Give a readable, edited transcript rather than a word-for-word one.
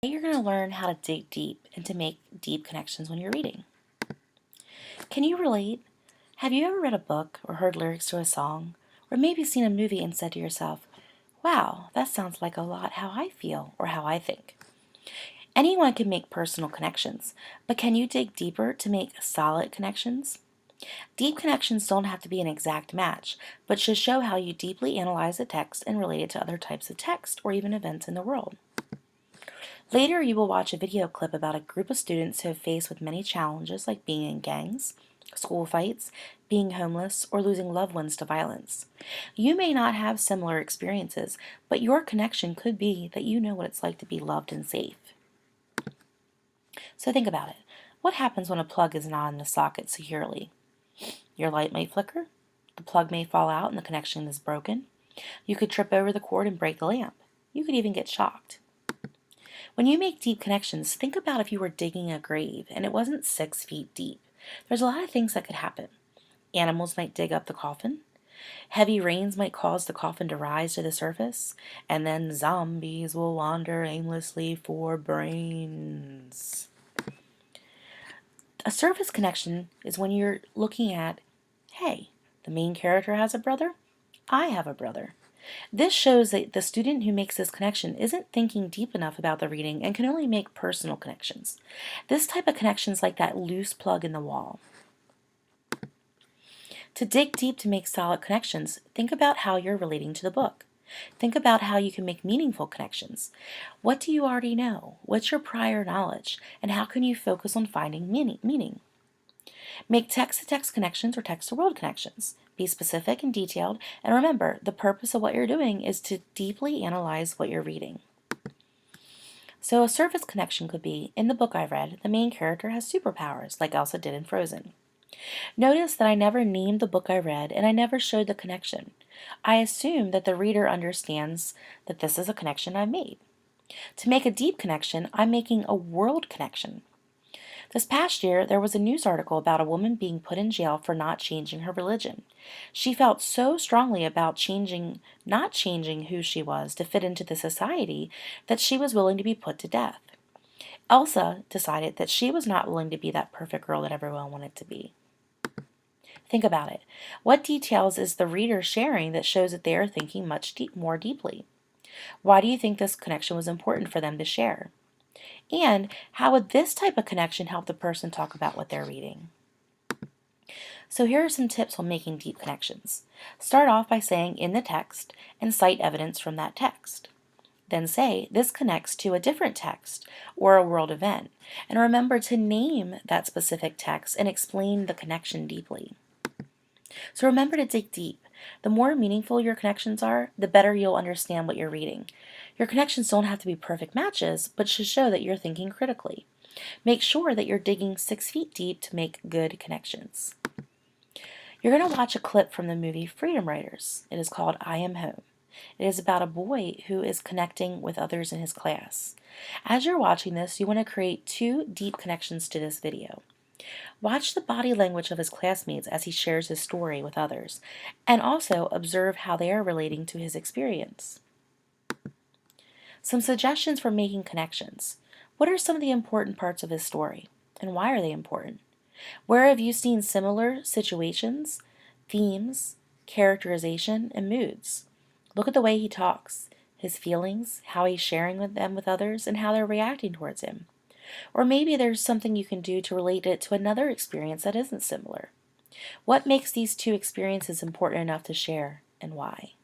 Today you're going to learn how to dig deep and to make deep connections when you're reading. Can you relate? Have you ever read a book or heard lyrics to a song, or maybe seen a movie and said to yourself, wow, that sounds like a lot how I feel or how I think? Anyone can make personal connections, but can you dig deeper to make solid connections? Deep connections don't have to be an exact match, but should show how you deeply analyze a text and relate it to other types of text or even events in the world. Later, you will watch a video clip about a group of students who have faced with many challenges like being in gangs, school fights, being homeless, or losing loved ones to violence. You may not have similar experiences, but your connection could be that you know what it's like to be loved and safe. So think about it. What happens when a plug is not in the socket securely? Your light may flicker, the plug may fall out and the connection is broken. You could trip over the cord and break the lamp. You could even get shocked. When you make deep connections, think about if you were digging a grave and it wasn't 6 feet deep. There's a lot of things that could happen. Animals might dig up the coffin. Heavy rains might cause the coffin to rise to the surface. And then zombies will wander aimlessly for brains. A surface connection is when you're looking at, hey, the main character has a brother. I have a brother. This shows that the student who makes this connection isn't thinking deep enough about the reading and can only make personal connections. This type of connection is like that loose plug in the wall. To dig deep to make solid connections, think about how you're relating to the book. Think about how you can make meaningful connections. What do you already know? What's your prior knowledge? And how can you focus on finding meaning? Make text-to-text connections or text-to-world connections. Be specific and detailed, and remember, the purpose of what you're doing is to deeply analyze what you're reading. So a surface connection could be, in the book I read, the main character has superpowers, like Elsa did in Frozen. Notice that I never named the book I read, and I never showed the connection. I assume that the reader understands that this is a connection I've made. To make a deep connection, I'm making a world connection. This past year, there was a news article about a woman being put in jail for not changing her religion. She felt so strongly about not changing who she was to fit into the society that she was willing to be put to death. Elsa decided that she was not willing to be that perfect girl that everyone wanted to be. Think about it. What details is the reader sharing that shows that they are thinking much more deeply? Why do you think this connection was important for them to share? And how would this type of connection help the person talk about what they're reading? So here are some tips on making deep connections. Start off by saying in the text and cite evidence from that text. Then say this connects to a different text or a world event. And remember to name that specific text and explain the connection deeply. So remember to dig deep. The more meaningful your connections are, the better you'll understand what you're reading. Your connections don't have to be perfect matches, but should show that you're thinking critically. Make sure that you're digging 6 feet deep to make good connections. You're going to watch a clip from the movie Freedom Writers. It is called I Am Home. It is about a boy who is connecting with others in his class. As you're watching this, you want to create 2 deep connections to this video. Watch the body language of his classmates as he shares his story with others, and also observe how they are relating to his experience. Some suggestions for making connections. What are some of the important parts of his story, and why are they important? Where have you seen similar situations, themes, characterization, and moods? Look at the way he talks, his feelings, how he's sharing them with others, and how they're reacting towards him. Or maybe there's something you can do to relate it to another experience that isn't similar. What makes these 2 experiences important enough to share, and why?